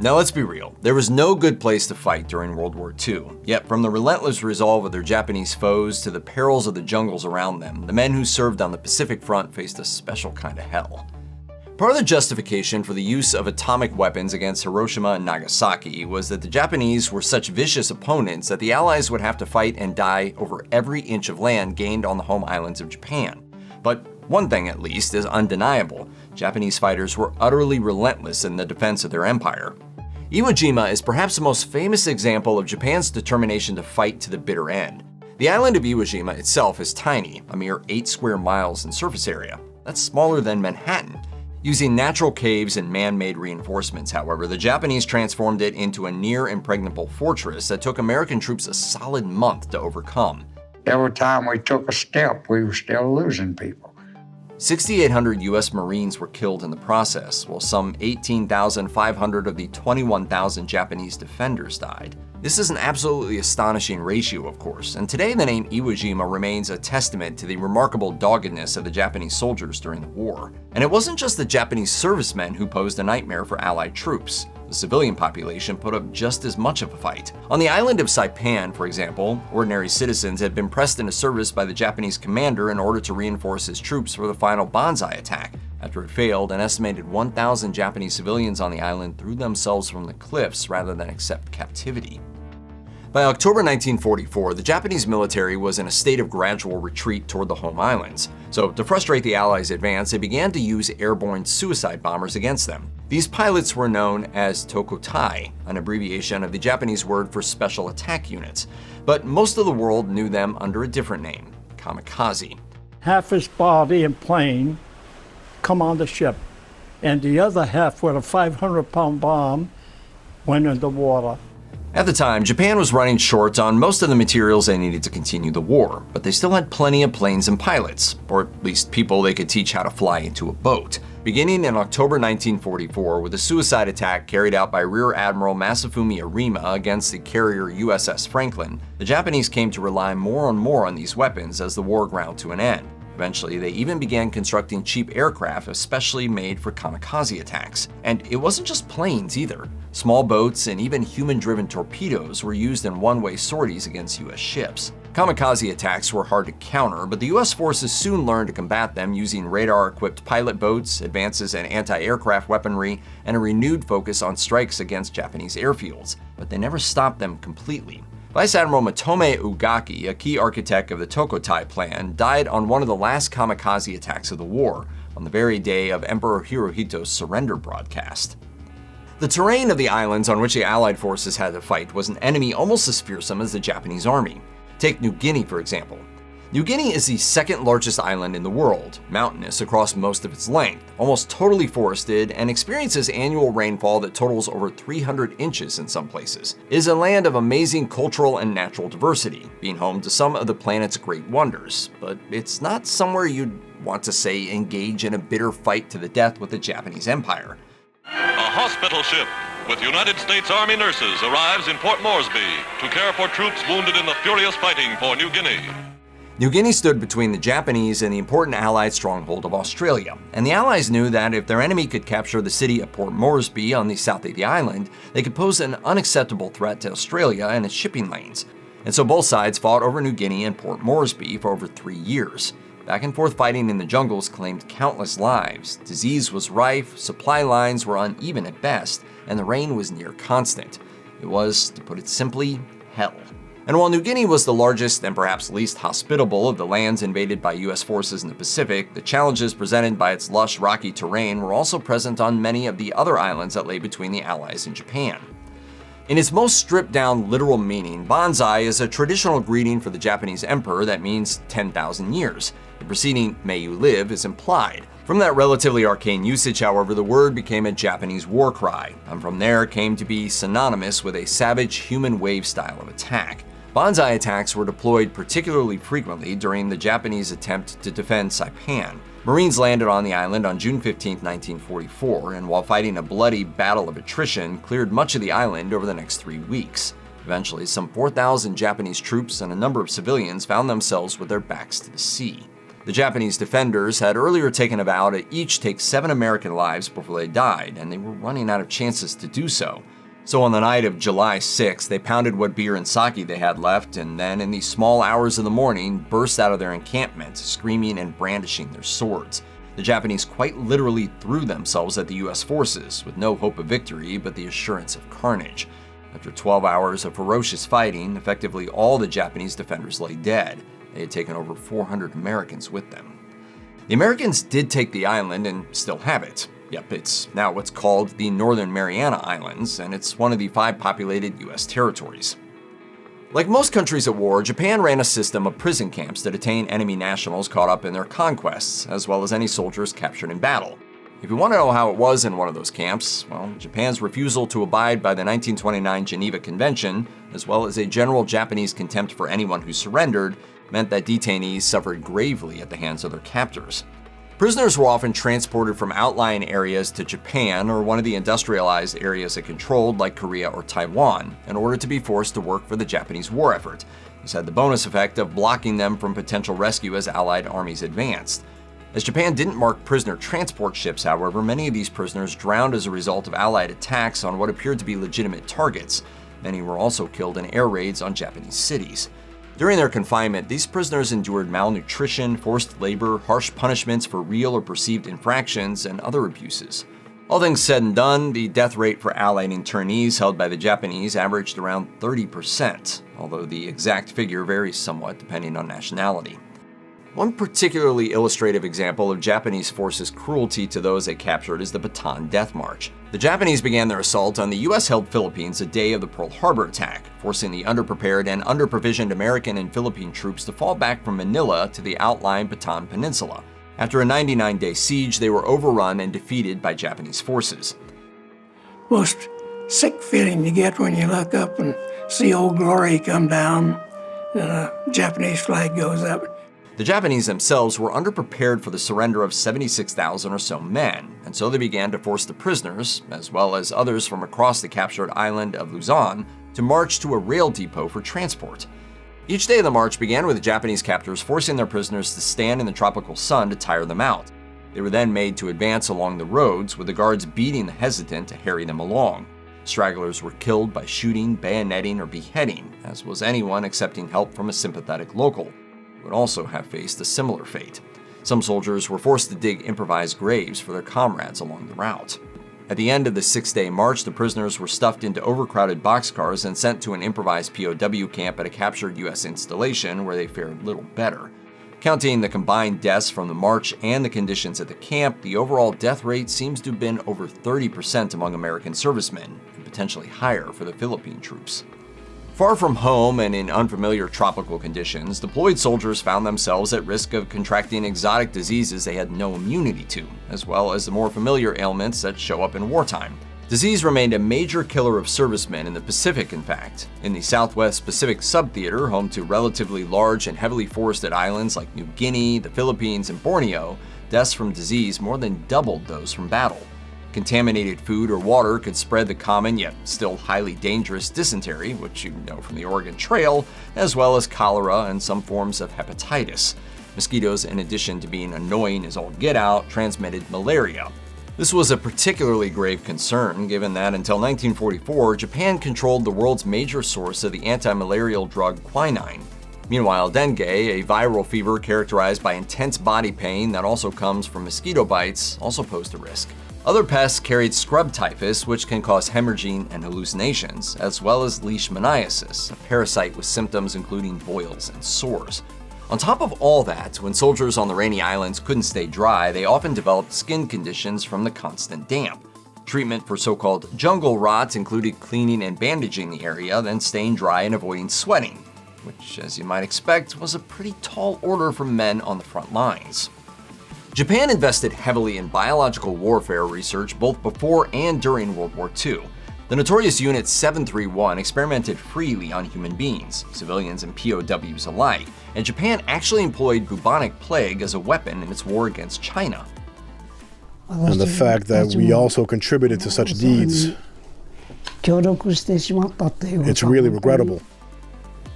Now let's be real, there was no good place to fight during World War II. Yet from the relentless resolve of their Japanese foes to the perils of the jungles around them, the men who served on the Pacific Front faced a special kind of hell. Part of the justification for the use of atomic weapons against Hiroshima and Nagasaki was that the Japanese were such vicious opponents that the Allies would have to fight and die over every inch of land gained on the home islands of Japan. But one thing, at least, is undeniable. Japanese fighters were utterly relentless in the defense of their empire. Iwo Jima is perhaps the most famous example of Japan's determination to fight to the bitter end. The island of Iwo Jima itself is tiny, a mere 8 square miles in surface area. That's smaller than Manhattan. Using natural caves and man-made reinforcements, however, the Japanese transformed it into a near-impregnable fortress that took American troops a solid month to overcome. Every time we took a step, we were still losing people. 6,800 U.S. Marines were killed in the process, while some 18,500 of the 21,000 Japanese defenders died. This is an absolutely astonishing ratio, of course, and today the name Iwo Jima remains a testament to the remarkable doggedness of the Japanese soldiers during the war. And it wasn't just the Japanese servicemen who posed a nightmare for Allied troops. The civilian population put up just as much of a fight. On the island of Saipan, for example, ordinary citizens had been pressed into service by the Japanese commander in order to reinforce his troops for the final Banzai attack. After it failed, an estimated 1,000 Japanese civilians on the island threw themselves from the cliffs rather than accept captivity. By October 1944, the Japanese military was in a state of gradual retreat toward the home islands. So, to frustrate the Allies' advance, they began to use airborne suicide bombers against them. These pilots were known as Tokotai, an abbreviation of the Japanese word for special attack units. But most of the world knew them under a different name, Kamikaze. Half his body and plane come on the ship, and the other half with a 500-pound bomb went in the water. At the time, Japan was running short on most of the materials they needed to continue the war, but they still had plenty of planes and pilots, or at least people they could teach how to fly into a boat. Beginning in October 1944 with a suicide attack carried out by Rear Admiral Masafumi Arima against the carrier USS Franklin, the Japanese came to rely more and more on these weapons as the war ground to an end. Eventually, they even began constructing cheap aircraft especially made for kamikaze attacks. And it wasn't just planes either. Small boats and even human-driven torpedoes were used in one-way sorties against US ships. Kamikaze attacks were hard to counter, but the US forces soon learned to combat them using radar-equipped pilot boats, advances in anti-aircraft weaponry, and a renewed focus on strikes against Japanese airfields. But they never stopped them completely. Vice Admiral Matome Ugaki, a key architect of the Tokotai plan, died on one of the last kamikaze attacks of the war, on the very day of Emperor Hirohito's surrender broadcast. The terrain of the islands on which the Allied forces had to fight was an enemy almost as fearsome as the Japanese army. Take New Guinea, for example. New Guinea is the second largest island in the world, mountainous across most of its length, almost totally forested, and experiences annual rainfall that totals over 300 inches in some places. It is a land of amazing cultural and natural diversity, being home to some of the planet's great wonders, but it's not somewhere you'd want to, say, engage in a bitter fight to the death with the Japanese Empire. A hospital ship with United States Army nurses arrives in Port Moresby to care for troops wounded in the furious fighting for New Guinea. New Guinea stood between the Japanese and the important Allied stronghold of Australia, and the Allies knew that if their enemy could capture the city of Port Moresby on the south of the island, they could pose an unacceptable threat to Australia and its shipping lanes. And so both sides fought over New Guinea and Port Moresby for over 3 years. Back and forth fighting in the jungles claimed countless lives, disease was rife, supply lines were uneven at best, and the rain was near constant. It was, to put it simply, hell. And while New Guinea was the largest and perhaps least hospitable of the lands invaded by US forces in the Pacific, the challenges presented by its lush, rocky terrain were also present on many of the other islands that lay between the Allies and Japan. In its most stripped-down literal meaning, Banzai is a traditional greeting for the Japanese emperor that means 10,000 years. The preceding "May you live" is implied. From that relatively arcane usage, however, the word became a Japanese war cry, and from there came to be synonymous with a savage human wave style of attack. Banzai attacks were deployed particularly frequently during the Japanese attempt to defend Saipan. Marines landed on the island on June 15, 1944, and while fighting a bloody battle of attrition, cleared much of the island over the next 3 weeks. Eventually, some 4,000 Japanese troops and a number of civilians found themselves with their backs to the sea. The Japanese defenders had earlier taken a vow to each take 7 American lives before they died, and they were running out of chances to do so. So on the night of July 6th, they pounded what beer and sake they had left, and then in the small hours of the morning, burst out of their encampment, screaming and brandishing their swords. The Japanese quite literally threw themselves at the U.S. forces, with no hope of victory but the assurance of carnage. After 12 hours of ferocious fighting, effectively all the Japanese defenders lay dead. They had taken over 400 Americans with them. The Americans did take the island and still have it. Yep, it's now what's called the Northern Mariana Islands, and it's one of the 5 populated U.S. territories. Like most countries at war, Japan ran a system of prison camps to detain enemy nationals caught up in their conquests, as well as any soldiers captured in battle. If you want to know how it was in one of those camps, well, Japan's refusal to abide by the 1929 Geneva Convention, as well as a general Japanese contempt for anyone who surrendered, meant that detainees suffered gravely at the hands of their captors. Prisoners were often transported from outlying areas to Japan or one of the industrialized areas it controlled, like Korea or Taiwan, in order to be forced to work for the Japanese war effort. This had the bonus effect of blocking them from potential rescue as Allied armies advanced. As Japan didn't mark prisoner transport ships, however, many of these prisoners drowned as a result of Allied attacks on what appeared to be legitimate targets. Many were also killed in air raids on Japanese cities. During their confinement, these prisoners endured malnutrition, forced labor, harsh punishments for real or perceived infractions, and other abuses. All things said and done, the death rate for Allied internees held by the Japanese averaged around 30%, although the exact figure varies somewhat depending on nationality. One particularly illustrative example of Japanese forces' cruelty to those they captured is the Bataan Death March. The Japanese began their assault on the U.S.-held Philippines the day of the Pearl Harbor attack, forcing the underprepared and underprovisioned American and Philippine troops to fall back from Manila to the outlying Bataan Peninsula. After a 99-day siege, they were overrun and defeated by Japanese forces. Most sick feeling you get when you look up and see Old Glory come down and a Japanese flag goes up. The Japanese themselves were underprepared for the surrender of 76,000 or so men, and so they began to force the prisoners, as well as others from across the captured island of Luzon, to march to a rail depot for transport. Each day of the march began with the Japanese captors forcing their prisoners to stand in the tropical sun to tire them out. They were then made to advance along the roads, with the guards beating the hesitant to harry them along. Stragglers were killed by shooting, bayoneting, or beheading, as was anyone accepting help from a sympathetic local, who would also have faced a similar fate. Some soldiers were forced to dig improvised graves for their comrades along the route. At the end of the 6-day march, the prisoners were stuffed into overcrowded boxcars and sent to an improvised POW camp at a captured U.S. installation where they fared little better. Counting the combined deaths from the march and the conditions at the camp, the overall death rate seems to have been over 30% among American servicemen, and potentially higher for the Philippine troops. Far from home and in unfamiliar tropical conditions, deployed soldiers found themselves at risk of contracting exotic diseases they had no immunity to, as well as the more familiar ailments that show up in wartime. Disease remained a major killer of servicemen in the Pacific, in fact. In the Southwest Pacific Subtheater, home to relatively large and heavily forested islands like New Guinea, the Philippines, and Borneo, deaths from disease more than doubled those from battle. Contaminated food or water could spread the common yet still highly dangerous dysentery, which you know from the Oregon Trail, as well as cholera and some forms of hepatitis. Mosquitoes, in addition to being annoying as all get out, transmitted malaria. This was a particularly grave concern, given that until 1944, Japan controlled the world's major source of the anti-malarial drug quinine. Meanwhile, dengue, a viral fever characterized by intense body pain that also comes from mosquito bites, also posed a risk. Other pests carried scrub typhus, which can cause hemorrhaging and hallucinations, as well as leishmaniasis, a parasite with symptoms including boils and sores. On top of all that, when soldiers on the rainy islands couldn't stay dry, they often developed skin conditions from the constant damp. Treatment for so-called jungle rot included cleaning and bandaging the area, then staying dry and avoiding sweating, which, as you might expect, was a pretty tall order for men on the front lines. Japan invested heavily in biological warfare research both before and during World War II. The notorious Unit 731 experimented freely on human beings, civilians and POWs alike, and Japan actually employed bubonic plague as a weapon in its war against China. And the fact that we also contributed to such deeds, it's really regrettable.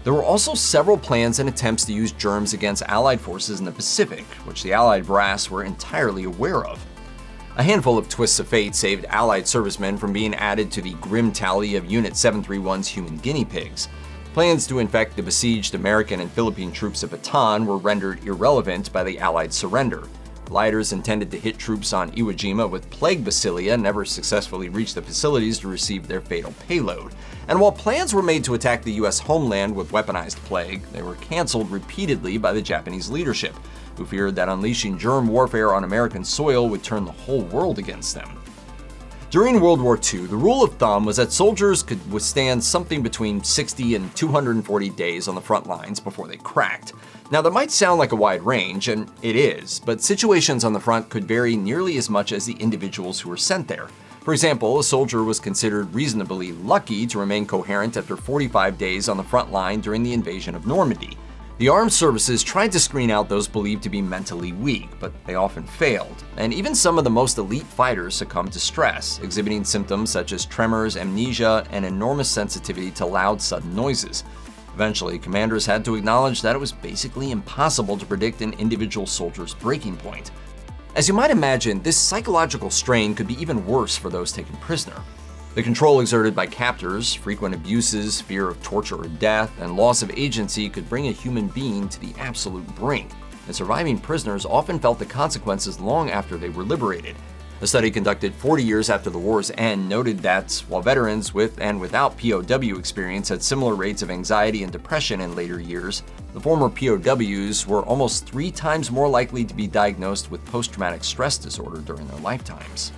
There were also several plans and attempts to use germs against Allied forces in the Pacific, which the Allied brass were entirely aware of. A handful of twists of fate saved Allied servicemen from being added to the grim tally of Unit 731's human guinea pigs. Plans to infect the besieged American and Philippine troops at Bataan were rendered irrelevant by the Allied surrender. Gliders intended to hit troops on Iwo Jima with plague bacillia never successfully reached the facilities to receive their fatal payload. And while plans were made to attack the US homeland with weaponized plague, they were canceled repeatedly by the Japanese leadership, who feared that unleashing germ warfare on American soil would turn the whole world against them. During World War II, the rule of thumb was that soldiers could withstand something between 60 and 240 days on the front lines before they cracked. Now, that might sound like a wide range, and it is, but situations on the front could vary nearly as much as the individuals who were sent there. For example, a soldier was considered reasonably lucky to remain coherent after 45 days on the front line during the invasion of Normandy. The armed services tried to screen out those believed to be mentally weak, but they often failed, and even some of the most elite fighters succumbed to stress, exhibiting symptoms such as tremors, amnesia, and enormous sensitivity to loud, sudden noises. Eventually, commanders had to acknowledge that it was basically impossible to predict an individual soldier's breaking point. As you might imagine, this psychological strain could be even worse for those taken prisoner. The control exerted by captors, frequent abuses, fear of torture or death, and loss of agency could bring a human being to the absolute brink, and surviving prisoners often felt the consequences long after they were liberated. A study conducted 40 years after the war's end noted that, while veterans with and without POW experience had similar rates of anxiety and depression in later years, the former POWs were almost 3 times more likely to be diagnosed with post-traumatic stress disorder during their lifetimes.